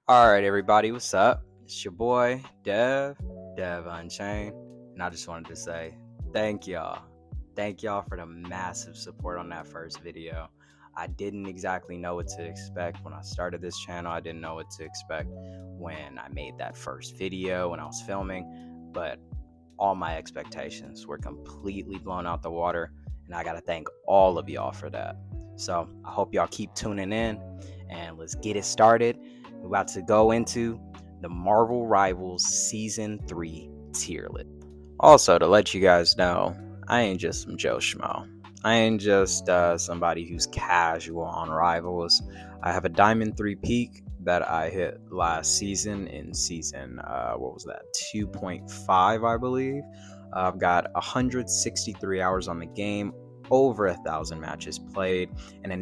Alright, everybody, what's up? It's your boy, Dev Unchained, and I just wanted to say thank y'all. Thank y'all for the massive support on that first video. I didn't exactly know what to expect when I started this channel. I didn't know what to expect when I made that first video, when I was filming, but all my expectations were completely blown out the water, and I gotta thank all of y'all for that. So I hope y'all keep tuning in, and let's get it started. We're about to go into the Marvel Rivals Season 3 tier list. Also, to let you guys know, I ain't just some Joe Schmo. I ain't just somebody who's casual on Rivals. I have a Diamond 3 peak that I hit last season in season, 2.5, I believe. I've got 163 hours on the game, over 1,000 matches played, and not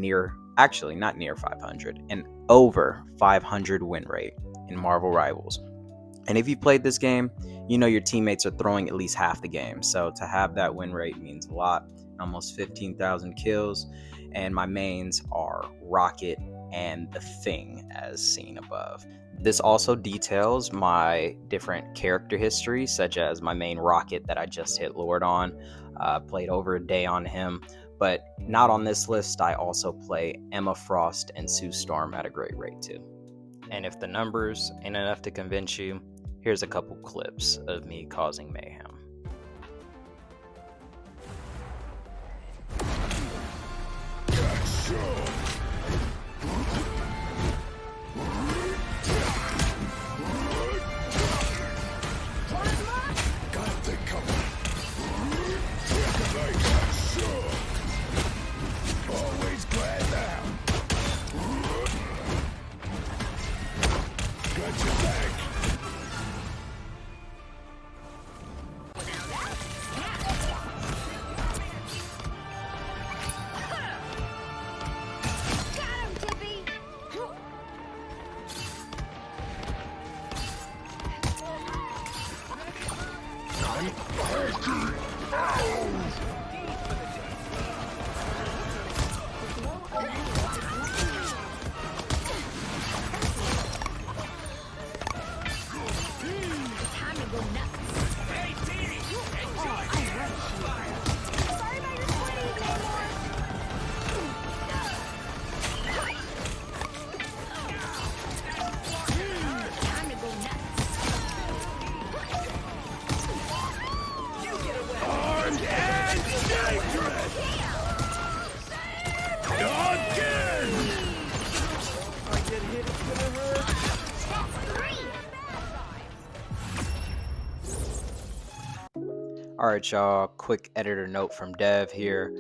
near 500, an over 500 win rate in Marvel Rivals. And if you played this game, you know your teammates are throwing at least half the game. So to have that win rate means a lot. Almost 15,000 kills. And my mains are Rocket and the Thing, as seen above. This also details my different character history, such as my main Rocket that I just hit Lord on. Played over a day on him. But not on this list. I also play Emma Frost and Sue Storm at a great rate too. And if the numbers ain't enough to convince you, here's a couple clips of me causing mayhem. Alright, y'all, quick editor note from Dev here.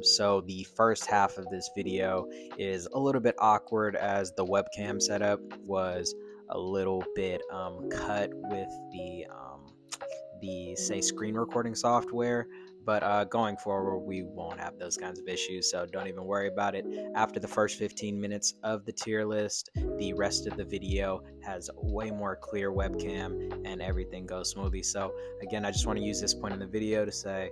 So the first half of this video is a little bit awkward as the webcam setup was a little bit cut with the screen recording software. But going forward, we won't have those kinds of issues, so don't even worry about it. After the first 15 minutes of the tier list, the rest of the video has way more clear webcam and everything goes smoothly. So again, I just want to use this point in the video to say,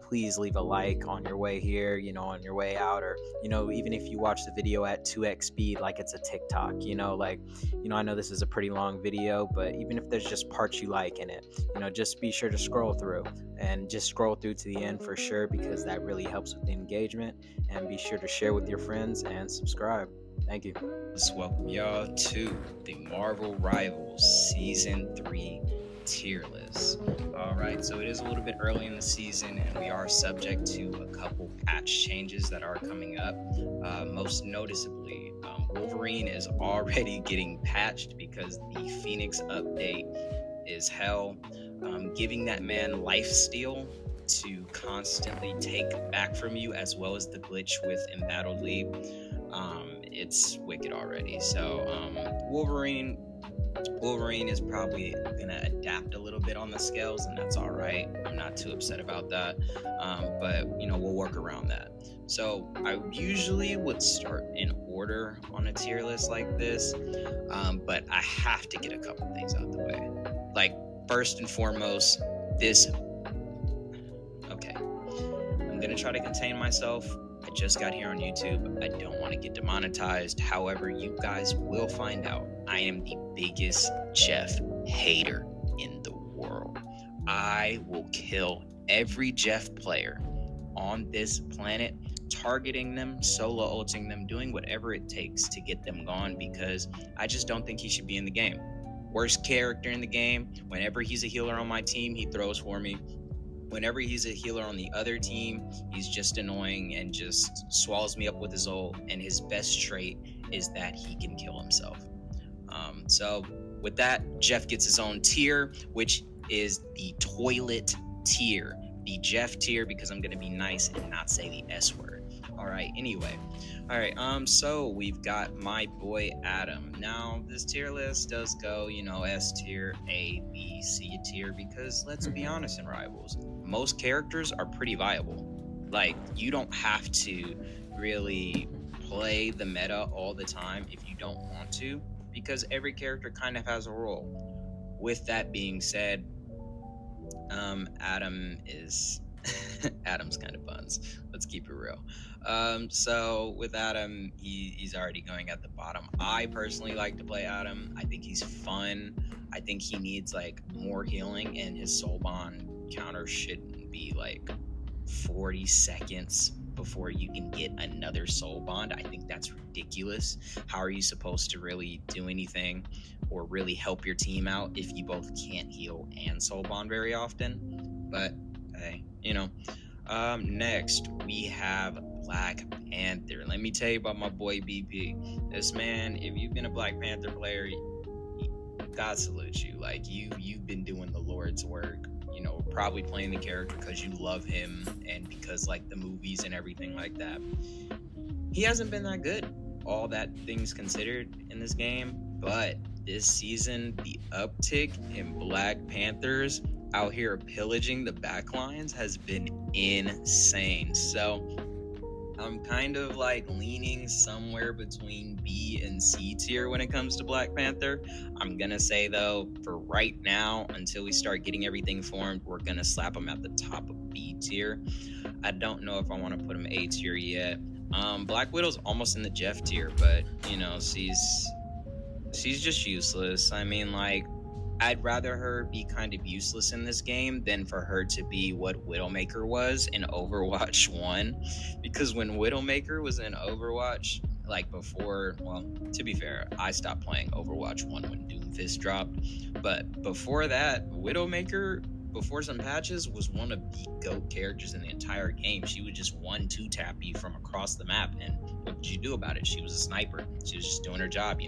please leave a like on your way here, on your way out, or, even if you watch the video at 2x speed like it's a TikTok, I know this is a pretty long video, but even if there's just parts you like in it, just be sure to scroll through and just scroll through to the end for sure, because that really helps with the engagement. And be sure to share with your friends and subscribe. Thank you. Let's welcome y'all to the Marvel Rivals Season 3 tier list. Alright, so it is a little bit early in the season and we are subject to a couple patch changes that are coming up. Most noticeably, Wolverine is already getting patched because the Phoenix update is hell. Giving that man lifesteal to constantly take back from you, as well as the glitch with embattled leap, it's wicked already. So Wolverine is probably gonna adapt a little bit on the scales, and that's all right. I'm not too upset about that, but we'll work around that. So I usually would start in order on a tier list like this, but I have to get a couple things out the way. Like, first and foremost, I'm gonna try to contain myself. I just got here on YouTube. I don't want to get demonetized. However, you guys will find out I am the biggest Jeff hater in the world. I will kill every Jeff player on this planet, targeting them, solo ulting them, doing whatever it takes to get them gone, because I just don't think he should be in the game. Worst character in the game. Whenever he's a healer on my team, he throws for me. Whenever he's a healer on the other team, he's just annoying and just swallows me up with his ult. And his best trait is that he can kill himself. So with that, Jeff gets his own tier, which is the toilet tier. The Jeff tier, because I'm going to be nice and not say the S word. All right, anyway. All right, so we've got my boy Adam. Now, this tier list does go, S tier, A, B, C tier, because let's be honest in Rivals, most characters are pretty viable. Like, you don't have to really play the meta all the time if you don't want to, because every character kind of has a role. With that being said, Adam is Adam's kind of buns. Let's keep it real. So with Adam, he's already going at the bottom. I personally like to play Adam. I think he's fun. I think he needs like more healing, and his soul bond counter shouldn't be like 40 seconds before you can get another soul bond. I think that's ridiculous. How are you supposed to really do anything or really help your team out if you both can't heal and soul bond very often? But hey, next we have Black Panther. Let me tell you about my boy BP. This man, if you've been a Black Panther player, God salute you. Like, you've been doing the Lord's work. Probably playing the character because you love him and because like the movies and everything like that. He hasn't been that good, all that things considered, in this game, but this season, the uptick in Black Panthers out here pillaging the backlines has been insane. So I'm kind of like leaning somewhere between B and C tier when it comes to Black Panther. I'm gonna say though, for right now, until we start getting everything formed, we're gonna slap him at the top of B tier. I don't know if I want to put him A tier yet. Black Widow's almost in the Jeff tier, but she's just useless. I mean, like, I'd rather her be kind of useless in this game than for her to be what Widowmaker was in Overwatch 1. Because when Widowmaker was in Overwatch, like before, well, to be fair, I stopped playing Overwatch 1 when Doomfist dropped. But before that, Widowmaker, before some patches, was one of the GOAT characters in the entire game. She would just 1-2 tap you from across the map, and what did you do about it? She was a sniper. She was just doing her job,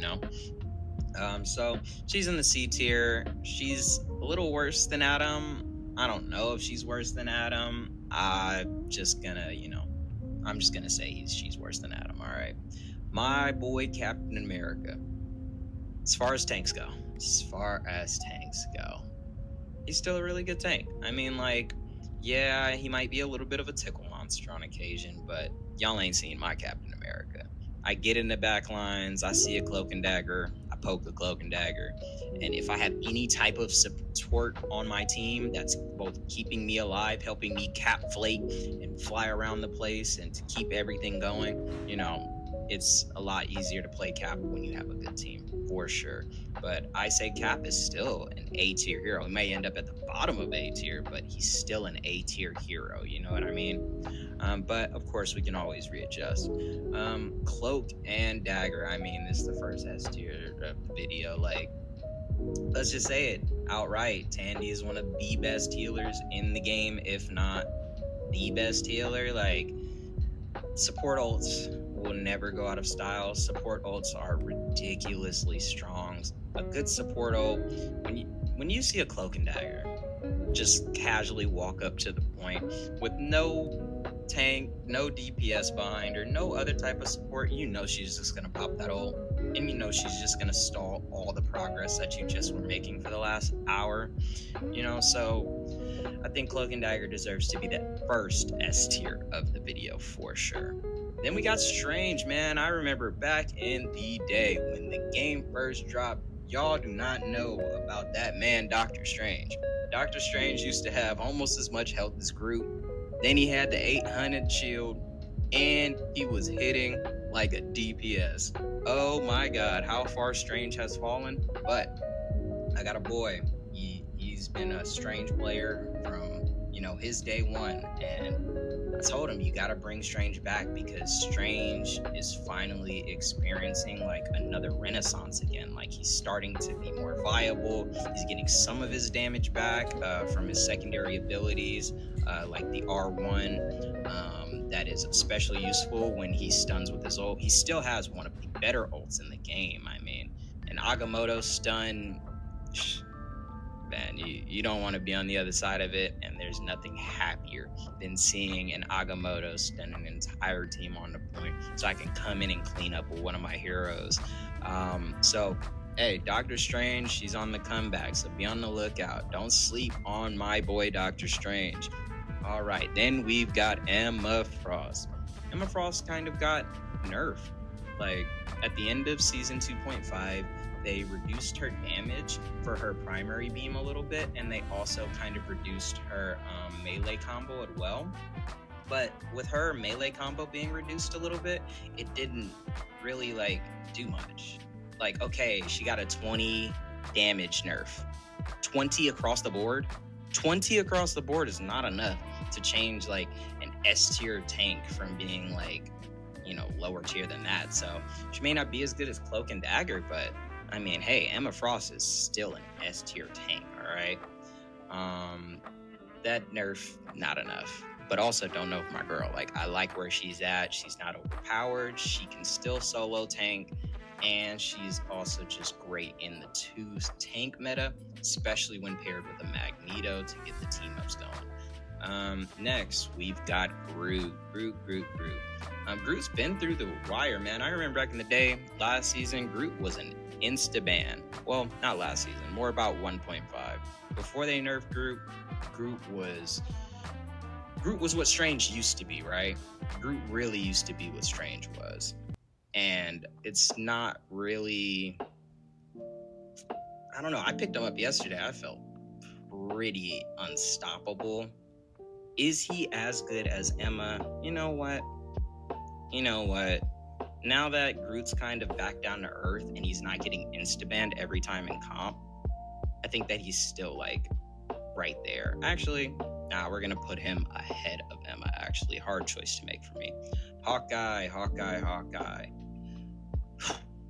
So she's in the C tier. She's a little worse than Adam. I don't know if she's worse than Adam. I'm just gonna say she's worse than Adam. All right, my boy Captain America. As far as tanks go, he's still a really good tank. I mean, like, yeah, he might be a little bit of a tickle monster on occasion, but y'all ain't seen my Captain America. I get in the back lines, I see a cloak and dagger, I poke the cloak and dagger, and if I have any type of support on my team that's both keeping me alive, helping me cap flake and fly around the place and to keep everything going, it's a lot easier to play Cap when you have a good team, for sure. But I say Cap is still an A tier hero. He may end up at the bottom of A tier, but he's still an A tier hero. You know what I mean? But of course, we can always readjust. Cloak and dagger. I mean, this is the first S tier of the video. Like, let's just say it outright. Tandy is one of the best healers in the game, if not the best healer. Like, support ults will never go out of style. Support ults are ridiculously strong. A good support ult, when you see a cloak and dagger just casually walk up to the point with no tank, no DPS behind her, no other type of support, she's just gonna pop that ult, and she's just gonna stall all the progress that you just were making for the last hour. So I think Cloak and Dagger deserves to be the first S tier of the video for sure. Then we got Strange, man. I remember back in the day when the game first dropped, y'all do not know about that man, Dr. Strange. Dr. Strange used to have almost as much health as Groot. Then he had the 800 shield. and he was hitting like a DPS. Oh my God, how far Strange has fallen. But I got a boy. He's been a Strange player from his day one, and I told him you got to bring Strange back because Strange is finally experiencing like another renaissance again. Like he's starting to be more viable. He's getting some of his damage back from his secondary abilities, like the R1. That is especially useful when he stuns with his ult. He still has one of the better ults in the game. I mean, an Agamotto stun. Man, you don't want to be on the other side of it, and there's nothing happier than seeing an Agamotto stun an entire team on the point, so I can come in and clean up with one of my heroes. So hey, Doctor Strange, she's on the comeback, so be on the lookout. Don't sleep on my boy Doctor Strange. All right, then we've got Emma Frost. Emma Frost kind of got nerfed. Like at the end of season 2.5, they reduced her damage for her primary beam a little bit, and they also kind of reduced her melee combo as well. But with her melee combo being reduced a little bit, it didn't really like do much. Like, okay, she got a 20 damage nerf. 20 across the board? 20 across the board is not enough to change like an S tier tank from being like, lower tier than that. So she may not be as good as Cloak and Dagger, but I mean, hey, Emma Frost is still an S tier tank, all right? That nerf, not enough. But also don't know if my girl. Like, I like where she's at. She's not overpowered. She can still solo tank. And she's also just great in the 2 tank meta, especially when paired with a Magneto to get the team ups going. Next, we've got Groot. Groot's been through the wire, man. I remember back in the day, last season, Groot was an insta-ban. Well, not last season, more about 1.5. Before they nerfed Groot, Groot was what Strange used to be, right? Groot really used to be what Strange was. And it's not really, I don't know. I picked him up yesterday. I felt pretty unstoppable. Is he as good as Emma? You know what? Now that Groot's kind of back down to earth and he's not getting insta-banned every time in comp, I think that he's still like right there. Actually, we're gonna put him ahead of Emma. Actually, hard choice to make for me. Hawkeye.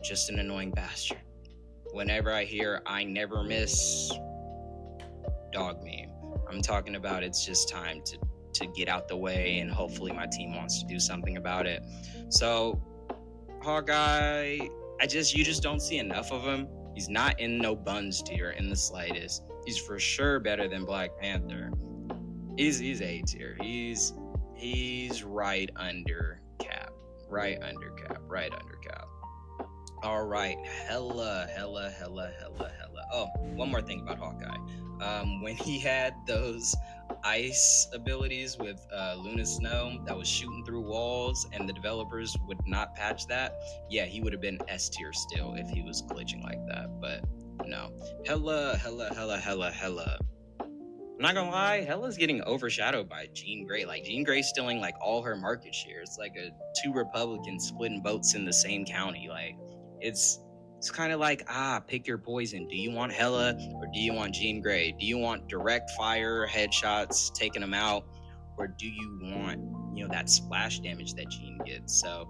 Just an annoying bastard. Whenever I hear I never miss, dog meme. I'm talking about it's just time to get out the way, and hopefully my team wants to do something about it. So Hawkeye, you just don't see enough of him. He's not in no buns tier in the slightest. He's for sure better than Black Panther. He's A tier. He's right under cap. All right, hella. Oh, one more thing about Hawkeye. When he had those ice abilities with Luna Snow that was shooting through walls, and the developers would not patch that, yeah, he would have been S tier still if he was glitching like that. But no, hella. I'm not gonna lie, Hella's getting overshadowed by Jean Grey. Like, Jean Grey's stealing like all her market share. It's like two Republicans splitting votes in the same county. Like, it's kind of like, pick your poison. Do you want Hella or do you want Jean Grey? Do you want direct fire headshots taking them out, or do you want that splash damage that Jean gets? So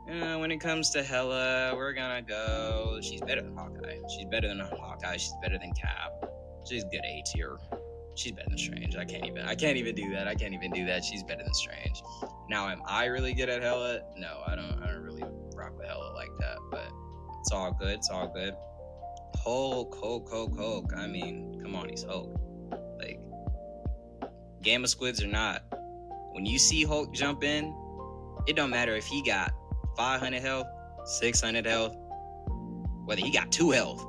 when it comes to Hella, we're gonna go. She's better than Hawkeye. She's better than Cap. She's good A tier. She's better than Strange. I can't even do that. She's better than Strange. Now, am I really good at Hella? No, I don't really rock with Hella like that, but it's all good. Hulk. I mean, come on, he's Hulk. Like, Gamma Squids or not, when you see Hulk jump in, it don't matter if he got 500 health, 600 health, whether he got 2 health.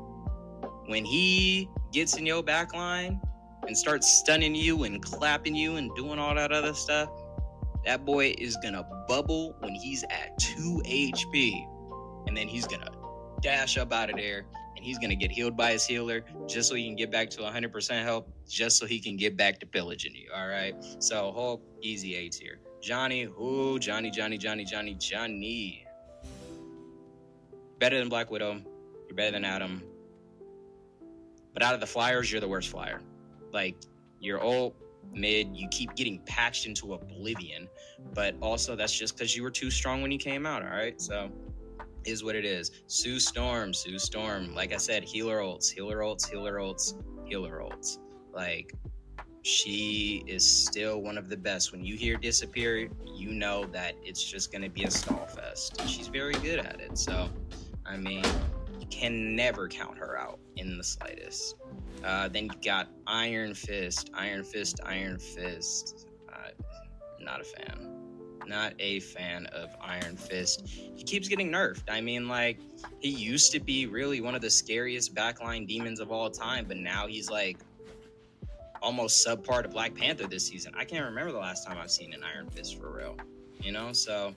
When he gets in your back line and starts stunning you and clapping you and doing all that other stuff, that boy is gonna bubble when he's at 2 HP, and then he's gonna dash up out of there, and he's gonna get healed by his healer just so he can get back to 100% health, just so he can get back to pillaging you. All right, so Hulk, easy A tier. Johnny. Ooh, Johnny. Better than Black Widow. You're better than Adam. But out of the flyers, you're the worst flyer. Like, you're old, mid, you keep getting patched into oblivion. But also, that's just because you were too strong when you came out, all right? So, is what it is. Sue Storm. Like I said, healer ults. Like, she is still one of the best. When you hear disappear, you know that it's just going to be a stall fest. She's very good at it. So, I mean, you can never count her out in the slightest. Then you got Iron Fist. Not a fan. Not a fan of Iron Fist. He keeps getting nerfed. I mean, like, he used to be really one of the scariest backline demons of all time, but now he's like almost subpar to Black Panther this season. I can't remember the last time I've seen an Iron Fist for real. You know, so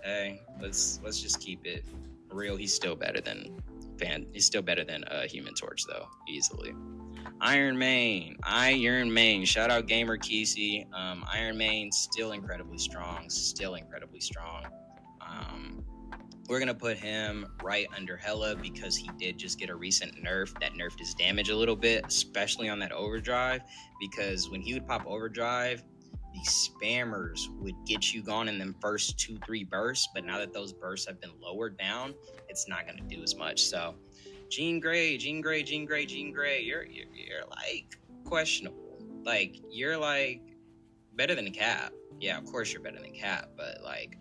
hey, let's just keep it real. He's still better than Human Torch though, easily. Iron Main. Shout out Gamer Kesey. Iron Main still incredibly strong. We're gonna put him right under Hella because he did just get a recent nerf that nerfed his damage a little bit, especially on that overdrive. Because when he would pop overdrive, the spammers would get you gone in them first 2-3 bursts. But now that those bursts have been lowered down, it's not gonna do as much. So, Jean Grey, you're like questionable. Like, you're like better than Cap. Yeah, of course you're better than Cap, but like,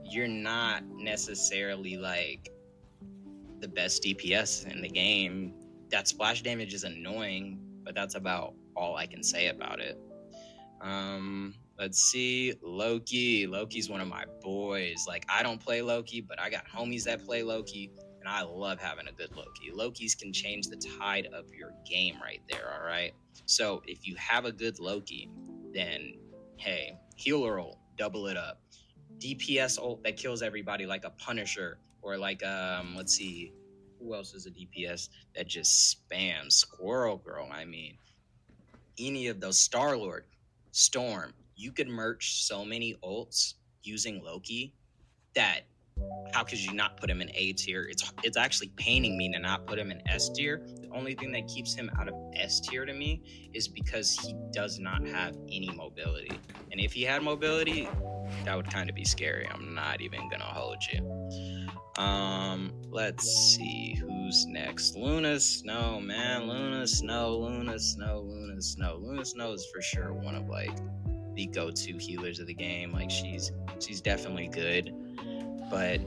you're not necessarily like the best DPS in the game. That splash damage is annoying, but that's about all I can say about it. Let's see, Loki. Loki's one of my boys. Like, I don't play Loki, but I got homies that play Loki, and I love having a good Loki. Loki's can change the tide of your game right there, all right? So if you have a good Loki, then hey, healer ult, double it up. DPS ult that kills everybody like a Punisher, or like let's see, who else is a DPS that just spams? Squirrel Girl. I mean, any of those, Star-Lord, Storm. You could merch so many ults using Loki that how could you not put him in A tier? It's actually paining me to not put him in S tier. The only thing that keeps him out of S tier to me is because he does not have any mobility. And if he had mobility, that would kind of be scary. I'm not even gonna hold you. Let's see who's next. Luna Snow, man. Luna Snow is for sure one of like the go-to healers of the game. Like, she's definitely good. But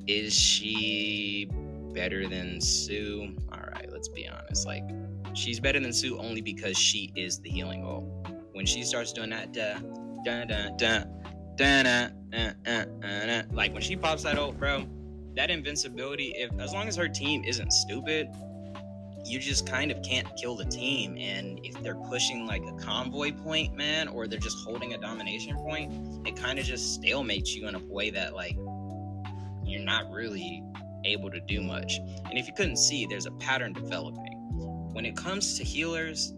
is she better than Sue? All right, let's be honest. Like, she's better than Sue only because she is the healing ult. When she starts doing that, like when she pops that ult, bro, that invincibility, as long as her team isn't stupid, you just kind of can't kill the team. And if they're pushing like a convoy point, man, or they're just holding a domination point, it kind of just stalemates you in a way that like you're not really able to do much. And if you couldn't see, there's a pattern developing. When it comes to healers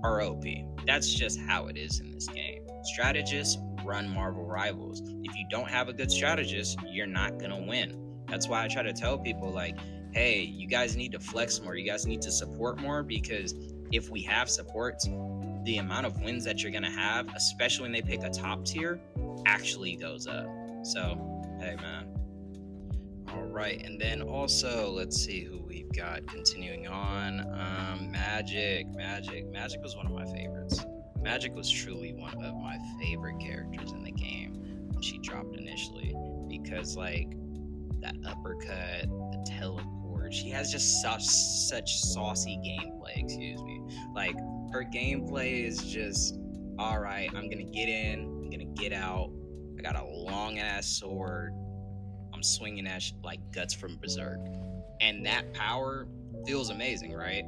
are OP. That's just how it is in this game. Strategists run Marvel Rivals. If you don't have a good strategist, you're not gonna win. That's why I try to tell people, like, hey, you guys need to flex more. You guys need to support more, because if we have supports, the amount of wins that you're going to have, especially when they pick a top tier, actually goes up. So, hey, man. All right. And then also, let's see who we've got continuing on. Magic was one of my favorites. Magic was truly one of my favorite characters in the game when she dropped initially, because like that uppercut, the teleport, she has just such saucy gameplay, like her gameplay is just, all right, I'm gonna get in, I'm gonna get out, I got a long ass sword, I'm swinging at like Guts from Berserk, and that power feels amazing, right?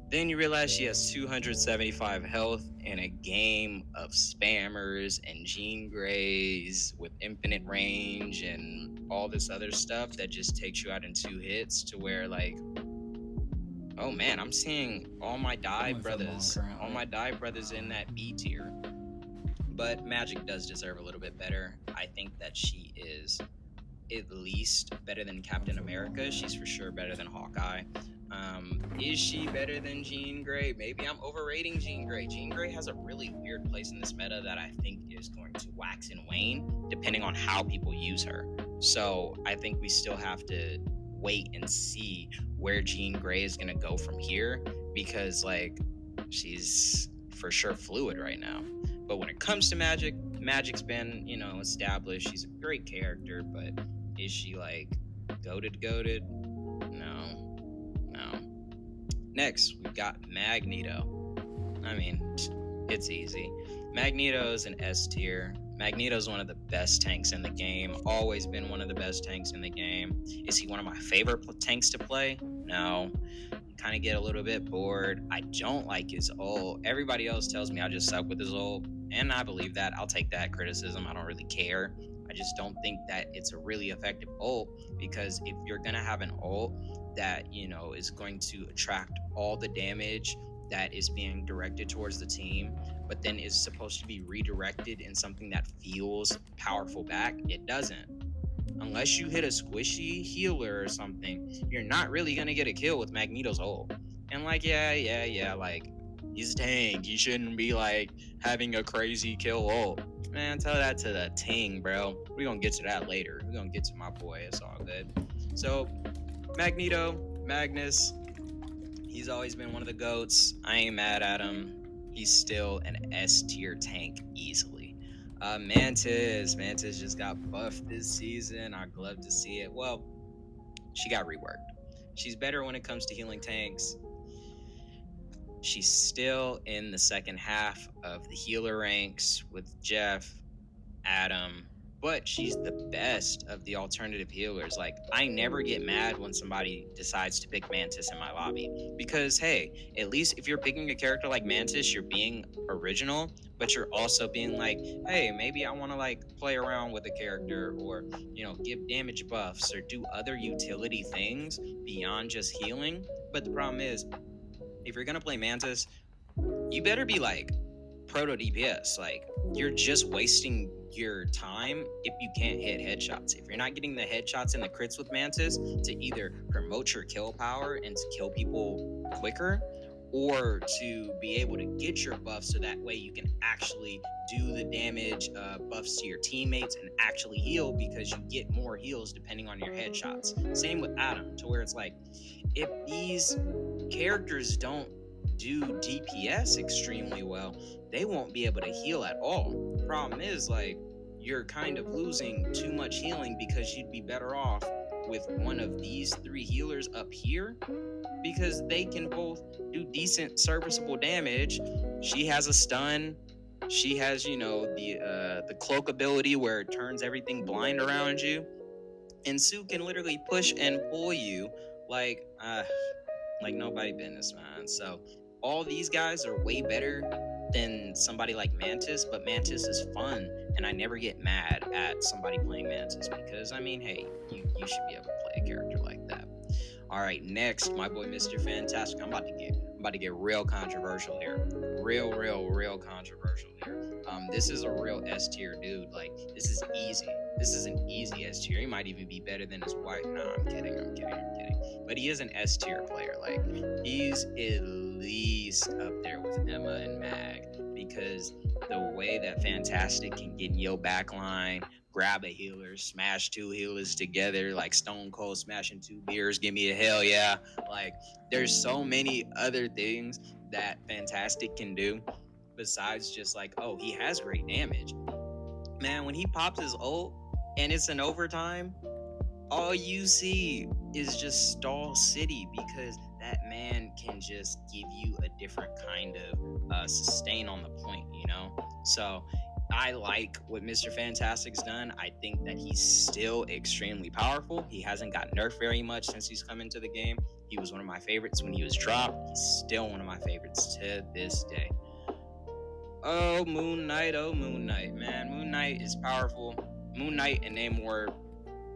Then you realize she has 275 health in a game of spammers and Jean Greys with infinite range and all this other stuff that just takes you out in 2 hits, to where like, oh man, I'm seeing all my dive brothers in that B tier. but Magic does deserve a little bit better. I think that she is at least better than Captain America. She's for sure better than Hawkeye. Is she better than Jean Grey? Maybe I'm overrating Jean Grey. Jean Grey has a really weird place in this meta that I think is going to wax and wane depending on how people use her. So I think we still have to wait and see where Jean Grey is going to go from here, because like she's for sure fluid right now. But when it comes to Magic, Magic's been, established. She's a great character, but is she like goated? No. Next, we've got Magneto. I mean, it's easy. Magneto is an S tier. Magneto's one of the best tanks in the game. Always been one of the best tanks in the game. Is he one of my favorite tanks to play? No. Kind of get a little bit bored. I don't like his ult. Everybody else tells me I just suck with his ult, and I believe that. I'll take that criticism. I don't really care. I just don't think that it's a really effective ult, because if you're gonna have an ult that is going to attract all the damage that is being directed towards the team, but then is supposed to be redirected in something that feels powerful back, it doesn't. Unless you hit a squishy healer or something, you're not really gonna get a kill with Magneto's ult. And like, yeah, like, he's a tank. He shouldn't be like having a crazy kill ult. Man, tell that to the Ting, bro. We're gonna get to that later. We're gonna get to my boy. It's all good. So, Magneto, Magnus, he's always been one of the GOATs. I ain't mad at him. He's still an S tier tank easily. Mantis just got buffed this season. I'd love to see it. Well, she got reworked. She's better when it comes to healing tanks. She's still in the second half of the healer ranks with Jeff, Adam, but she's the best of the alternative healers. Like, I never get mad when somebody decides to pick Mantis in my lobby, because hey, at least if you're picking a character like Mantis, you're being original, but you're also being like, hey, maybe I want to like play around with a character, or give damage buffs or do other utility things beyond just healing. But the problem is, if you're gonna play Mantis, you better be like proto DPS. Like, you're just wasting your time if you can't hit headshots. If you're not getting the headshots and the crits with Mantis to either promote your kill power and to kill people quicker, or to be able to get your buff so that way you can actually do the damage buffs to your teammates and actually heal, because you get more heals depending on your headshots. Same with Adam, to where it's like, if these characters don't do DPS extremely well, they won't be able to heal at all. The problem is, like, you're kind of losing too much healing, because you'd be better off with one of these three healers up here, because they can both do decent serviceable damage. She has a stun. She has, the cloak ability where it turns everything blind around you. And Sue can literally push and pull you like nobody business, man. So all these guys are way better than somebody like Mantis, but Mantis is fun, and I never get mad at somebody playing Mantis, because, I mean, hey, you should be able to play a character like that. All right, next, my boy Mr. Fantastic. I'm about to get real controversial here. Real controversial here. This is a real S tier dude. Like, this is easy. This is an easy S tier. He might even be better than his wife. No, I'm kidding. But he is an S tier player. Like, he's at least up there with Emma and Mag, because the way that Fantastic can get in your backline, grab a healer, smash two healers together like Stone Cold smashing two beers, give me a hell yeah. Like, there's so many other things that Fantastic can do besides just like, oh, he has great damage. Man, when he pops his ult and it's an overtime, all you see is just stall city, because that man can just give you a different kind of sustain on the point, So I like what Mr. Fantastic's done. I think that he's still extremely powerful. He hasn't got nerfed very much since he's come into the game. He was one of my favorites when he was dropped. He's still one of my favorites to this day. Oh, Moon Knight, man. Moon Knight is powerful. Moon Knight and Namor,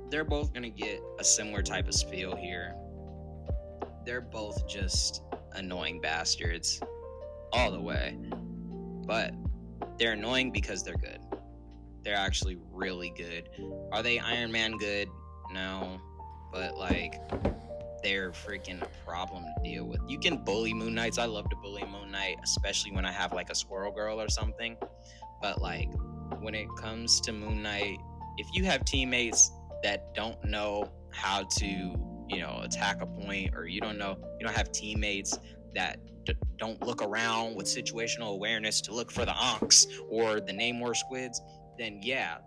they're both going to get a similar type of spiel here. They're both just annoying bastards all the way. But They're annoying because they're good. They're actually really good. Are they Iron Man good? No. But like, they're freaking a problem to deal with. You can bully Moon Knights. I love to bully Moon Knight, especially when I have like a Squirrel Girl or something. But like, when it comes to Moon Knight, if you have teammates that don't know how to, attack a point, or you don't have teammates that don't look around with situational awareness to look for the onks or the Namor squids, then yeah,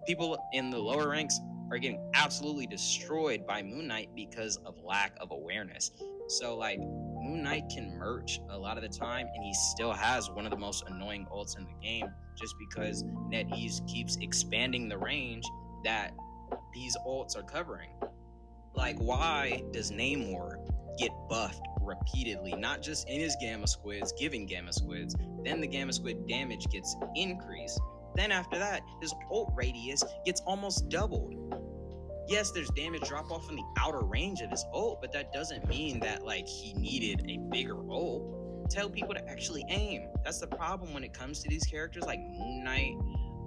people in the lower ranks are getting absolutely destroyed by Moon Knight because of lack of awareness. So like, Moon Knight can merch a lot of the time, and he still has one of the most annoying ults in the game, just because NetEase keeps expanding the range that these ults are covering. Like, why does Namor get buffed repeatedly, not just in his Gamma Squids, giving Gamma Squids, then the Gamma Squid damage gets increased, then after that, his ult radius gets almost doubled. Yes, there's damage drop off in the outer range of his ult, but that doesn't mean that like he needed a bigger ult. Tell people to actually aim. That's the problem when it comes to these characters like Moon Knight,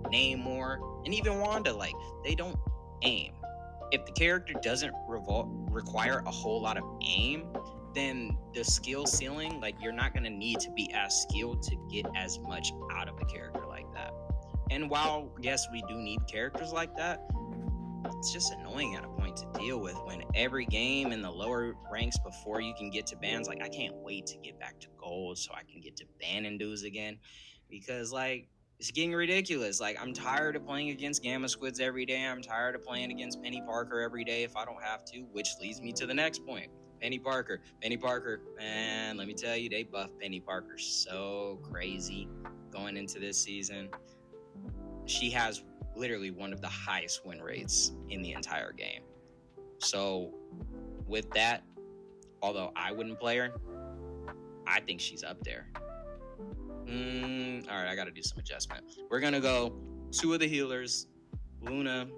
Namor, and even Wanda. Like, they don't aim. If the character doesn't require a whole lot of aim, then the skill ceiling, like, you're not going to need to be as skilled to get as much out of a character like that. And while, yes, we do need characters like that, it's just annoying at a point to deal with when every game in the lower ranks before you can get to bans, like, I can't wait to get back to gold so I can get to banning dudes again, because like, it's getting ridiculous. Like, I'm tired of playing against Gamma Squids every day. I'm tired of playing against Penny Parker every day if I don't have to, which leads me to the next point. Penny Parker, man, let me tell you, they buffed Penny Parker so crazy going into this season. She has literally one of the highest win rates in the entire game. So with that, although I wouldn't play her, I think she's up there. All right, I gotta do some adjustment. We're gonna go two of the healers, Luna,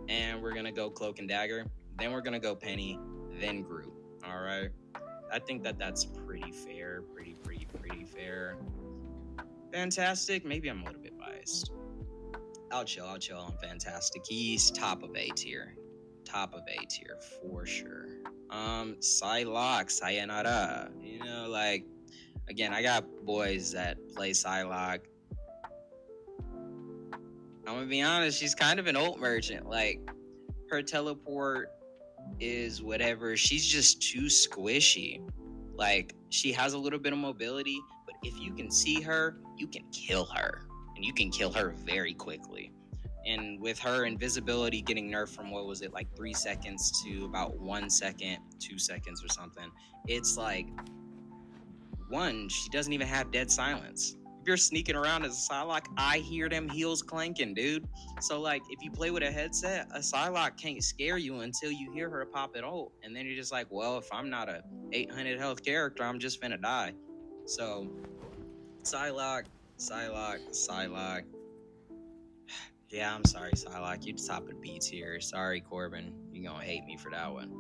and we're gonna go Cloak and Dagger. Then we're gonna go Penny, then Groot. All right, I think that's pretty fair. Pretty fair. Fantastic. Maybe I'm a little bit biased. I'll chill on Fantastic. He's top of A tier for sure. Psylocke, sayonara. Like, again, I got boys that play Psylocke. I'm gonna be honest, she's kind of an ult merchant. Like, her teleport is whatever. She's just too squishy. Like, she has a little bit of mobility, but if you can see her, you can kill her. And you can kill her very quickly. And with her invisibility getting nerfed from, 3 seconds to about 1 second, 2 seconds or something, it's like, one, she doesn't even have dead silence. If you're sneaking around as a Psylocke, I hear them heels clanking, dude. So like, if you play with a headset, a Psylocke can't scare you until you hear her pop it ult. And then you're just like, well, if I'm not a 800 health character, I'm just finna die. So Psylocke. Yeah, I'm sorry, Psylocke. You top of B tier. Sorry, Corbin. You're gonna hate me for that one.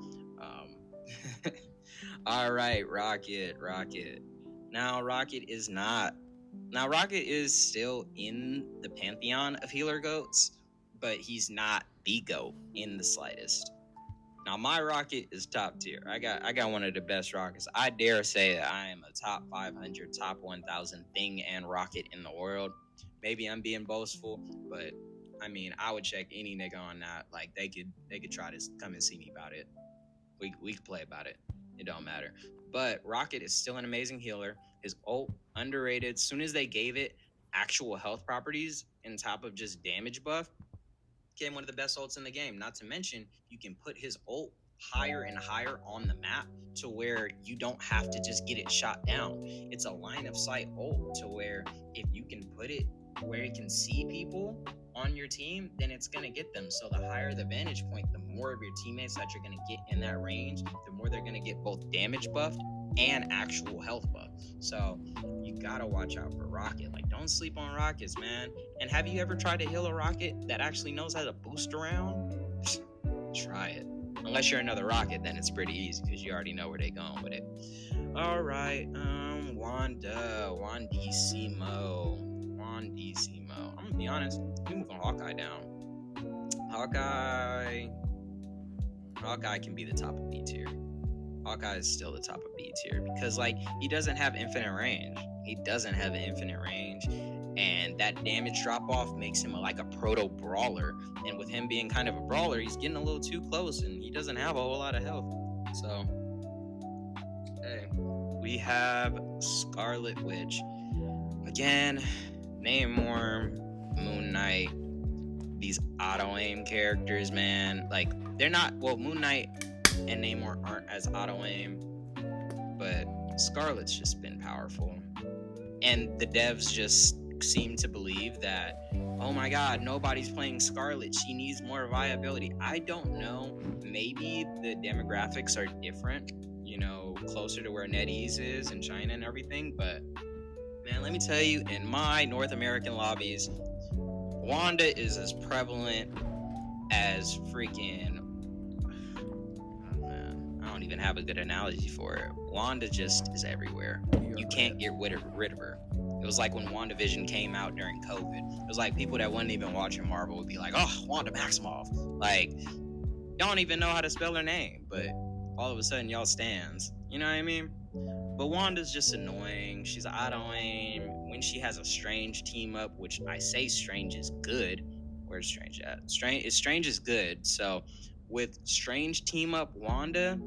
All right, Rocket. Now, Rocket is still in the pantheon of healer goats, but he's not the goat in the slightest. Now, my Rocket is top tier. I got one of the best Rockets. I dare say that I am a top 500, top 1,000 thing and Rocket in the world. Maybe I'm being boastful, but I mean, I would check any nigga on that. Like, they could try to come and see me about it. We could play about it. It don't matter. But Rocket is still an amazing healer. His ult, underrated. As soon as they gave it actual health properties on top of just damage buff, became one of the best ults in the game. Not to mention, you can put his ult higher and higher on the map to where you don't have to just get it shot down. It's a line of sight ult to where if you can put it where it can see people on your team, then it's going to get them. So the higher the vantage point, the more of your teammates that you're going to get in that range, the more they're going to get both damage buffed and actual health buff. So you got to watch out for Rocket. Like, don't sleep on Rockets, man. And have you ever tried to heal a Rocket that actually knows how to boost around? Try it. Unless you're another Rocket, then it's pretty easy because you already know where they're going with it. All right, Wandissimo. on DC mode. I'm gonna be honest, we moving Hawkeye down. Hawkeye can be the top of B tier. Hawkeye is still the top of B tier because like he doesn't have infinite range. And that damage drop off makes him like a proto brawler. And with him being kind of a brawler, he's getting a little too close, and he doesn't have a whole lot of health. So, hey, we have Scarlet Witch again, Namor, Moon Knight. These auto aim characters, man, like they're not. Well, Moon Knight and Namor aren't as auto aim, but Scarlet's just been powerful, and the devs just seem to believe that, oh my god, nobody's playing Scarlet, she needs more viability. I don't know, maybe the demographics are different, you know, closer to where NetEase is in China and everything, but man, let me tell you, in my North American lobbies, Wanda is as prevalent as freaking, oh man, I don't even have a good analogy for it. Wanda just is everywhere. You can't get rid of her. It was like when WandaVision came out during COVID. It was like people that wasn't even watching Marvel would be like, oh, Wanda Maximoff. Like, y'all don't even know how to spell her name, but all of a sudden y'all stands. You know what I mean? But Wanda's just annoying. She's auto aim. When she has a Strange team up, which I say Strange is good. Where's Strange at? Strange is good. So with Strange team up Wanda,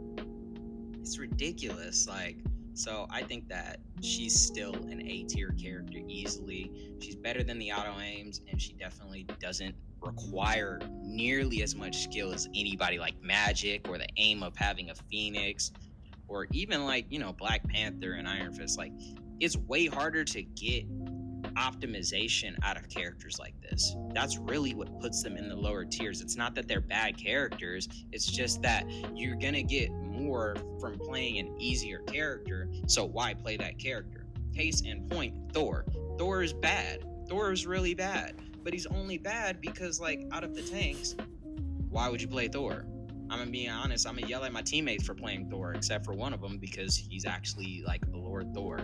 it's ridiculous. Like, so I think that she's still an A tier character easily. She's better than the auto aims, and she definitely doesn't require nearly as much skill as anybody like Magic or the aim of having a Phoenix, or even like, you know, Black Panther and Iron Fist. Like, it's way harder to get optimization out of characters like this. That's really what puts them in the lower tiers. It's not that they're bad characters, it's just that you're gonna get more from playing an easier character, so why play that character? Case in point, Thor is bad. Thor is really bad, but he's only bad because, like, out of the tanks, why would you play Thor? I'm gonna be honest, I'm gonna yell at my teammates for playing Thor, except for one of them, because he's actually like the Lord Thor.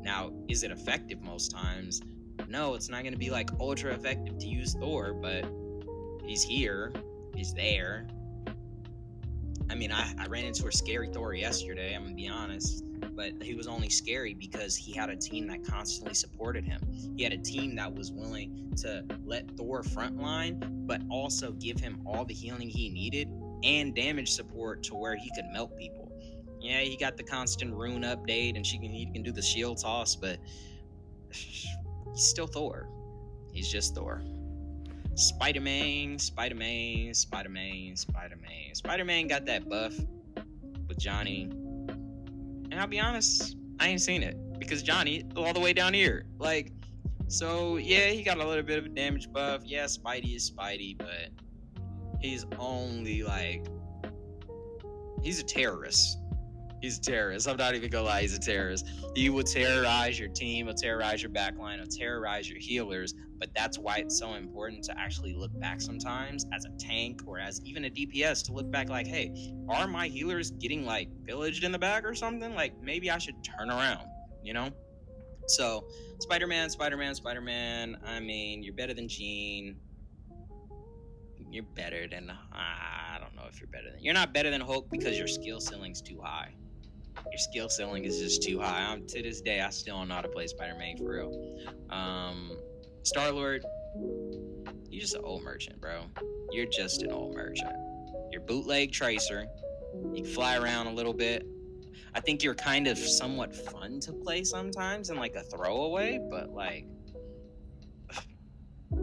Now, is it effective most times? No, it's not gonna be like ultra effective to use Thor, but he's here, he's there. I mean, I ran into a scary Thor yesterday, I'm gonna be honest, but he was only scary because he had a team that constantly supported him. He had a team that was willing to let Thor frontline, but also give him all the healing he needed and damage support to where he could melt people. Yeah, he got the constant rune update, and he can do the shield toss, but he's still Thor. He's just Thor. Spider-Man got that buff with Johnny. And I'll be honest, I ain't seen it because Johnny all the way down here. Like, so yeah, he got a little bit of a damage buff. Yeah, Spidey is Spidey, but he's only like, he's a terrorist. He's a terrorist. I'm not even gonna lie, he's a terrorist. He will terrorize your team, will terrorize your backline, will terrorize your healers, but that's why it's so important to actually look back sometimes as a tank or as even a DPS, to look back like, hey, are my healers getting like pillaged in the back or something? Like, maybe I should turn around, you know? So, Spider-Man, I mean, you're better than Jean. You're better than, I don't know if you're better than, you're not better than Hulk because your skill ceiling's too high. Your skill ceiling is just too high. To this day, I still don't know how to play Spider-Man for real. Star-Lord, you're just an old merchant, bro. You're just an old merchant. You're bootleg Tracer. You can fly around a little bit. I think you're kind of somewhat fun to play sometimes and like a throwaway, but like,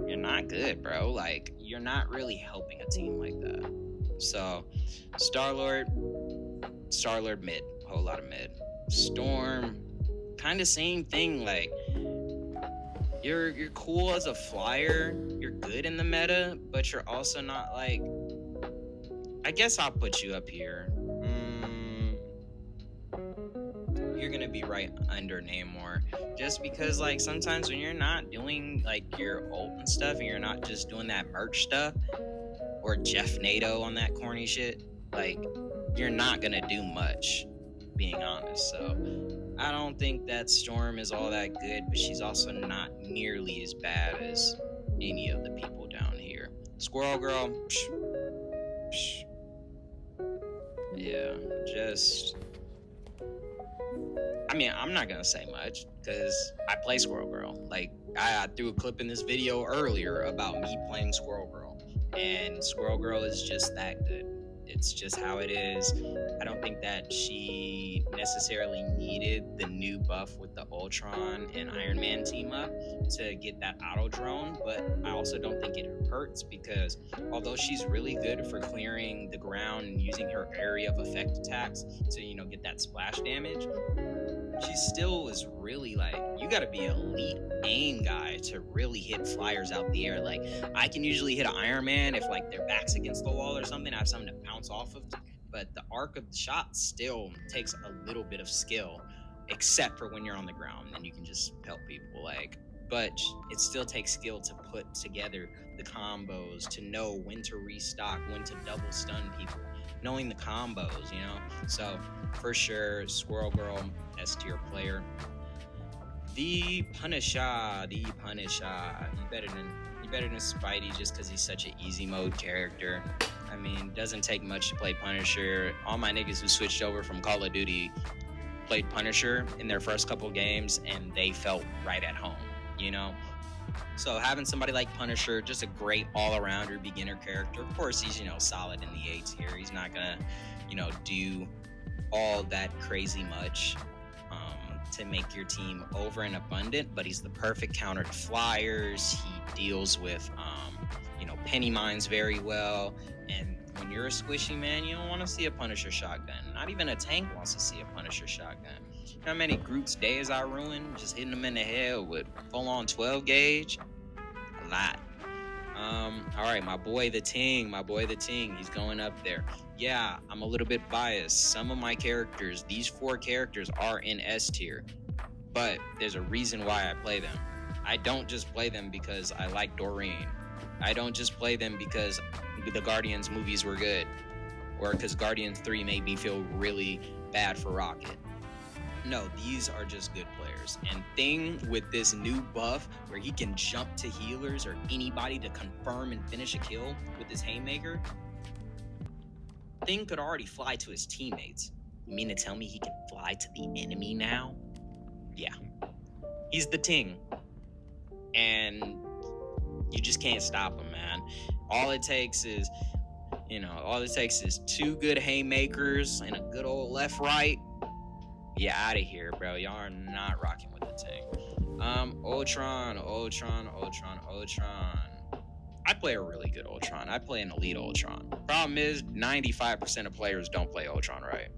you're not good, bro. Like, you're not really helping a team like that. So, Star-Lord mid. Whole lot of mid. Storm, kind of same thing. Like, you're cool as a flyer. You're good in the meta, but you're also not like, I guess I'll put you up here. You're gonna be right under Namor, just because like sometimes when you're not doing like your ult and stuff, and you're not just doing that merch stuff or Jeff NATO on that corny shit, like, you're not gonna do much, being honest. So I don't think that Storm is all that good, but she's also not nearly as bad as any of the people down here. Squirrel Girl, yeah, just. I mean, I'm not gonna say much because I play Squirrel Girl. Like, I threw a clip in this video earlier about me playing Squirrel Girl, and Squirrel Girl is just that good. It's just how it is. I don't think that she necessarily needed the new buff with the Ultron and Iron Man team up to get that auto drone, but I also don't think it hurts because although she's really good for clearing the ground and using her area of effect attacks to, get that splash damage, she still is really like, you gotta be an elite aim guy to really hit flyers out the air. Like, I can usually hit an Iron Man if like their back's against the wall or something. I have something to bounce off of, but the arc of the shot still takes a little bit of skill, except for when you're on the ground, then you can just pelt people. Like, but it still takes skill to put together the combos, to know when to restock, when to double stun people, knowing the combos, So for sure, Squirrel Girl, S tier player. The Punisher. You better than Spidey just because he's such an easy mode character. I mean, doesn't take much to play Punisher. All my niggas who switched over from Call of Duty played Punisher in their first couple games and they felt right at home, So having somebody like Punisher, just a great all-arounder beginner character. Of course, he's, solid in the A tier. He's not gonna, do all that crazy much to make your team over and abundant, but he's the perfect counter to flyers. He deals with, penny mines very well. And when you're a squishy man, you don't want to see a Punisher shotgun. Not even a tank wants to see a Punisher shotgun. You know how many Groot's days I ruined just hitting them in the head with full-on 12 gauge? A lot. All right, my boy the Ting, he's going up there. Yeah, I'm a little bit biased. Some of my characters, these 4 characters, are in S tier, but there's a reason why I play them. I don't just play them because I like Doreen. I don't just play them because the Guardians movies were good, or because Guardians 3 made me feel really bad for Rocket. No, these are just good players. And Thing, with this new buff where he can jump to healers or anybody to confirm and finish a kill with his haymaker, Thing could already fly to his teammates. You mean to tell me he can fly to the enemy now? Yeah. He's the Ting. And you just can't stop him, man. All it takes is 2 good haymakers and a good old left-right. Yeah, out of here, bro. Y'all are not rocking with the Ting. Ultron. I play a really good Ultron. I play an elite Ultron. Problem is, 95% of players don't play Ultron right.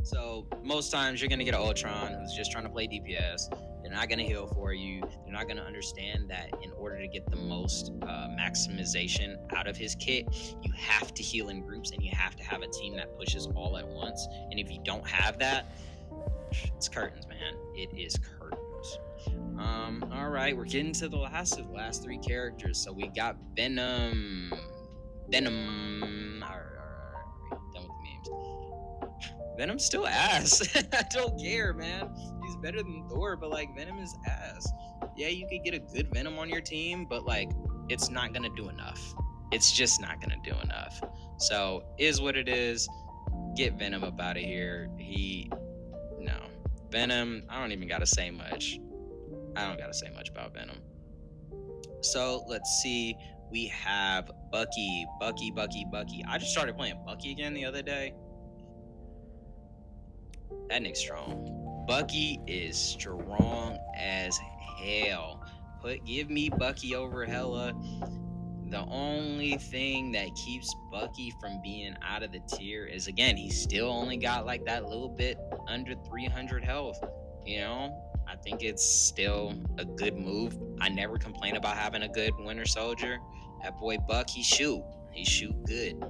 So most times you're gonna get an Ultron who's just trying to play DPS. They're not gonna heal for you. They're not gonna understand that in order to get the most maximization out of his kit, you have to heal in groups and you have to have a team that pushes all at once. And if you don't have that, it's curtains, man. It is curtains. All right, we're getting to the last 3 characters. So we got Venom. All right, done with the memes. Venom's still ass. I don't care, man. He's better than Thor, but like, Venom is ass. Yeah, you could get a good Venom on your team, but like, it's not gonna do enough. It's just not gonna do enough. So, is what it is. Get Venom up out of here. No. Venom, I don't even gotta say much. I don't gotta say much about Venom. So, let's see. We have Bucky. I just started playing Bucky again the other day. That nigga's strong. Bucky is strong as hell. Give me Bucky over Hela. The only thing that keeps Bucky from being out of the tier is, again, he still only got like that little bit under 300 health. I think it's still a good move. I never complain about having a good Winter Soldier. That boy Buck, he shoot good.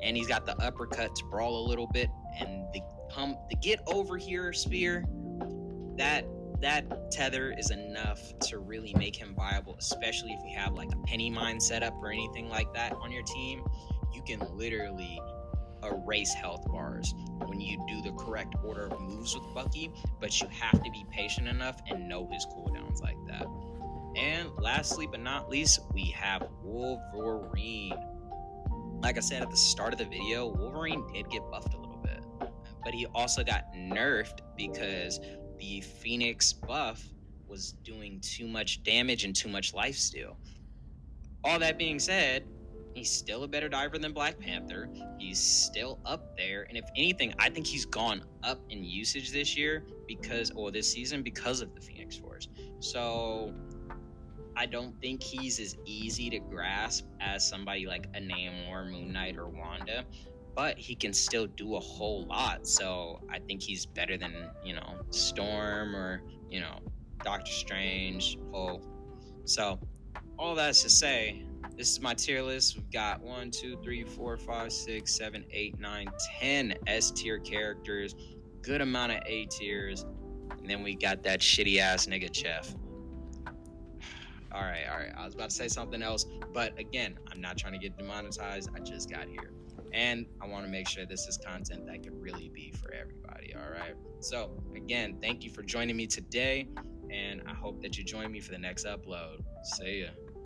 And he's got the uppercut to brawl a little bit, and the get over here spear, that tether is enough to really make him viable, especially if you have like a penny mine setup or anything like that on your team. You can literally erase health bars when you do the correct order of moves with Bucky, but you have to be patient enough and know his cooldowns like that. And lastly but not least, we have Wolverine. Like I said at the start of the video, Wolverine did get buffed a little bit, but he also got nerfed because the Phoenix buff was doing too much damage and too much lifesteal. All that being said, he's still a better diver than Black Panther. He's still up there, and if anything, I think he's gone up in usage this year this season because of the Phoenix Force. So I don't think he's as easy to grasp as somebody like a Namor, Moon Knight, or Wanda, but he can still do a whole lot. So I think he's better than, Storm or, Doctor Strange, Hulk. So all that's to say, this is my tier list. We've got 1, 2, 3, 4, 5, 6, 7, 8, 9, 10 S tier characters, good amount of A tiers, and then we got that shitty ass nigga Chef. All right. I was about to say something else, but again, I'm not trying to get demonetized. I just got here, and I want to make sure this is content that could really be for everybody. All right. So again, thank you for joining me today, and I hope that you join me for the next upload. See ya.